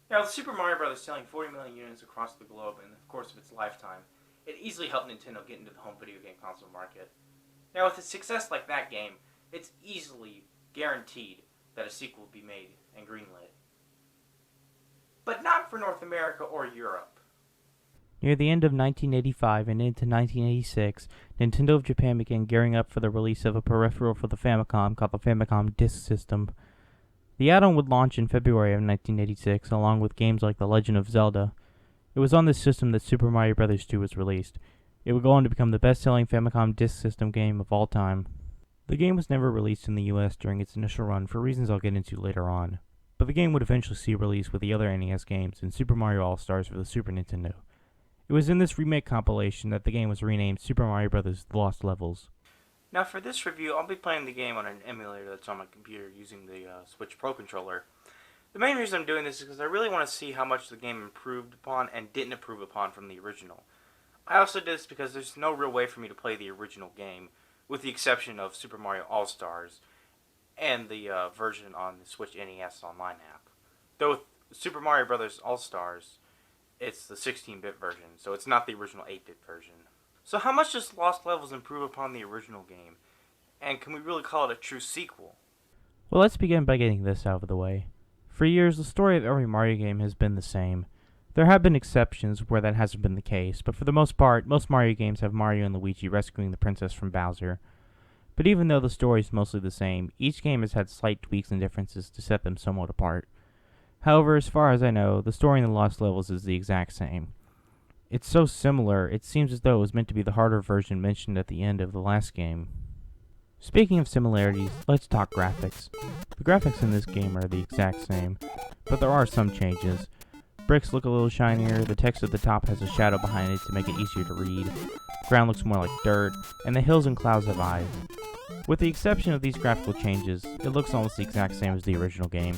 Now, with Super Mario Bros. Selling 40 million units across the globe in the course of its lifetime, it easily helped Nintendo get into the home video game console market. Now, with a success like that game, it's easily guaranteed that a sequel will be made and greenlit. But not for North America or Europe. Near the end of 1985 and into 1986, Nintendo of Japan began gearing up for the release of a peripheral for the Famicom called the Famicom Disk System. The add-on would launch in February of 1986, along with games like The Legend of Zelda. It was on this system that Super Mario Bros. 2 was released. It would go on to become the best-selling Famicom Disk System game of all time. The game was never released in the US during its initial run for reasons I'll get into later on, but the game would eventually see release with the other NES games and Super Mario All-Stars for the Super Nintendo. It was in this remake compilation that the game was renamed Super Mario Bros. The Lost Levels. Now, for this review, I'll be playing the game on an emulator that's on my computer using the Switch Pro controller. The main reason I'm doing this is because I really want to see how much the game improved upon and didn't improve upon from the original. I also did this because there's no real way for me to play the original game, with the exception of Super Mario All-Stars and the version on the Switch NES Online app. Though with Super Mario Bros. All-Stars, it's the 16-bit version, so it's not the original 8-bit version. So how much does Lost Levels improve upon the original game? And can we really call it a true sequel? Well, let's begin by getting this out of the way. For years, the story of every Mario game has been the same. There have been exceptions where that hasn't been the case, but for the most part, most Mario games have Mario and Luigi rescuing the princess from Bowser. But even though the story is mostly the same, each game has had slight tweaks and differences to set them somewhat apart. However, as far as I know, the story in the Lost Levels is the exact same. It's so similar, it seems as though it was meant to be the harder version mentioned at the end of the last game. Speaking of similarities, let's talk graphics. The graphics in this game are the exact same, but there are some changes. Bricks look a little shinier, the text at the top has a shadow behind it to make it easier to read, the ground looks more like dirt, and the hills and clouds have eyes. With the exception of these graphical changes, it looks almost the exact same as the original game.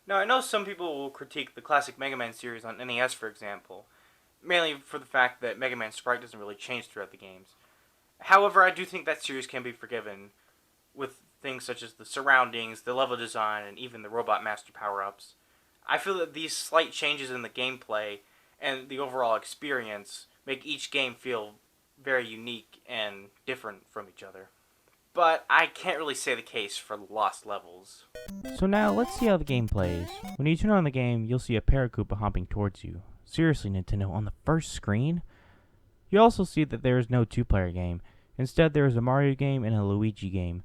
Now, I know some people will critique the classic Mega Man series on NES, for example, mainly for the fact that Mega Man's sprite doesn't really change throughout the games. However, I do think that series can be forgiven with things such as the surroundings, the level design, and even the Robot Master power-ups. I feel that these slight changes in the gameplay and the overall experience make each game feel very unique and different from each other. But I can't really say the case for Lost Levels. So now, let's see how the game plays. When you turn on the game, you'll see a Paracupa hopping towards you. Seriously, Nintendo, on the first screen? You also see that there is no two-player game. Instead, there is a Mario game and a Luigi game.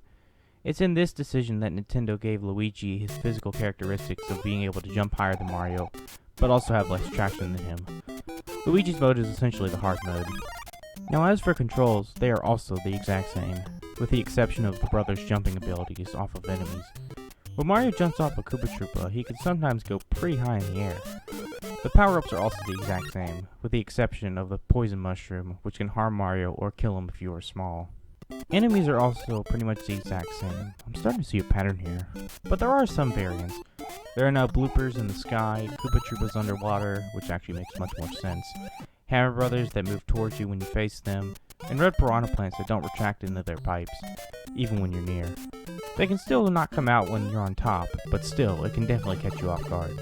It's in this decision that Nintendo gave Luigi his physical characteristics of being able to jump higher than Mario, but also have less traction than him. Luigi's mode is essentially the hard mode. Now, as for controls, they are also the exact same, with the exception of the brothers' jumping abilities off of enemies. When Mario jumps off a Koopa Troopa, he can sometimes go pretty high in the air. The power-ups are also the exact same, with the exception of the Poison Mushroom, which can harm Mario or kill him if you are small. Enemies are also pretty much the exact same. I'm starting to see a pattern here. But there are some variants. There are now bloopers in the sky, Koopa Troopas underwater, which actually makes much more sense, Hammer Brothers that move towards you when you face them, and red piranha plants that don't retract into their pipes, even when you're near. They can still not come out when you're on top, but still, it can definitely catch you off guard.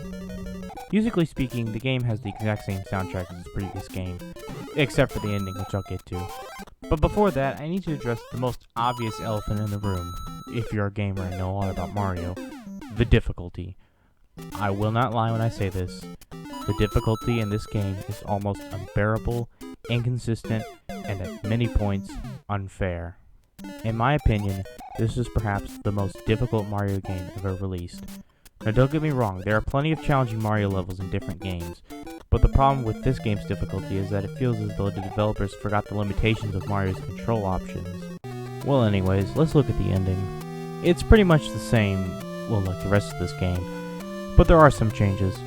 Musically speaking, the game has the exact same soundtrack as its previous game, except for the ending, which I'll get to. But before that, I need to address the most obvious elephant in the room, if you're a gamer and know a lot about Mario, the difficulty. I will not lie when I say this. The difficulty in this game is almost unbearable, inconsistent, and at many points, unfair. In my opinion, this is perhaps the most difficult Mario game ever released. Now don't get me wrong, there are plenty of challenging Mario levels in different games, but the problem with this game's difficulty is that it feels as though the developers forgot the limitations of Mario's control options. Well anyways, let's look at the ending. It's pretty much the same, well like the rest of this game, but there are some changes.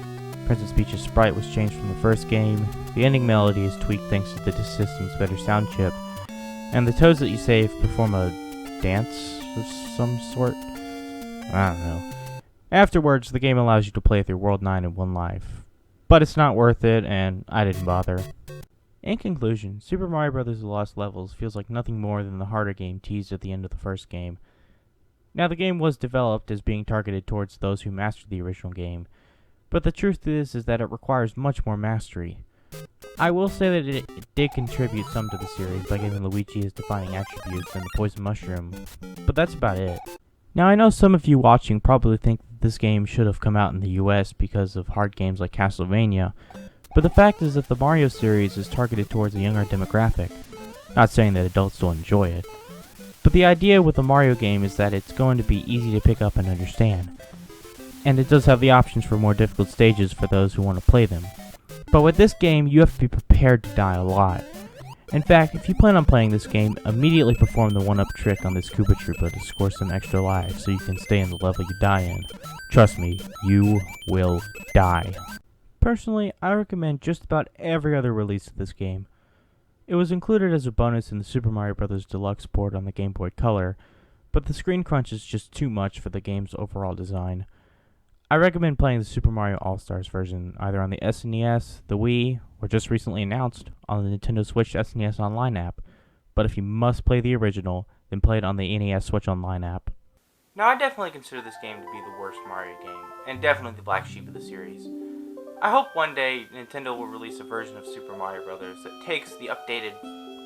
Princess Peach's sprite was changed from the first game, the ending melody is tweaked thanks to the system's better sound chip, and the toads that you save perform a dance of some sort? I don't know. Afterwards, the game allows you to play through World 9 in one life. But it's not worth it, and I didn't bother. In conclusion, Super Mario Bros. The Lost Levels feels like nothing more than the harder game teased at the end of the first game. Now, the game was developed as being targeted towards those who mastered the original game, but the truth is that it requires much more mastery. I will say that it did contribute some to the series by giving Luigi his defining attributes and the poison mushroom, but that's about it. Now I know some of you watching probably think that this game should have come out in the US because of hard games like Castlevania, but the fact is that the Mario series is targeted towards a younger demographic. Not saying that adults don't enjoy it, but the idea with the Mario game is that it's going to be easy to pick up and understand, and it does have the options for more difficult stages for those who want to play them. But with this game, you have to be prepared to die a lot. In fact, if you plan on playing this game, immediately perform the 1-up trick on this Koopa Troopa to score some extra lives so you can stay in the level you die in. Trust me, you will die. Personally, I recommend just about every other release of this game. It was included as a bonus in the Super Mario Bros. Deluxe port on the Game Boy Color, but the screen crunch is just too much for the game's overall design. I recommend playing the Super Mario All-Stars version either on the SNES, the Wii, or just recently announced on the Nintendo Switch SNES Online app, but if you must play the original, then play it on the NES Switch Online app. Now, I definitely consider this game to be the worst Mario game, and definitely the black sheep of the series. I hope one day Nintendo will release a version of Super Mario Bros. That takes the updated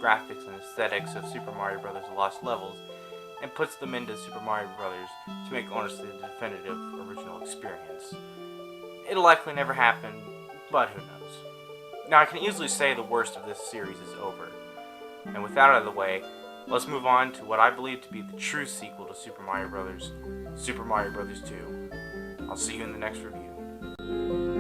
graphics and aesthetics of Super Mario Bros. Lost Levels and puts them into Super Mario Bros. To make honestly the definitive original experience. It'll likely never happen, but who knows. Now, I can easily say the worst of this series is over. And with that out of the way, let's move on to what I believe to be the true sequel to Super Mario Bros., Super Mario Bros. 2. I'll see you in the next review.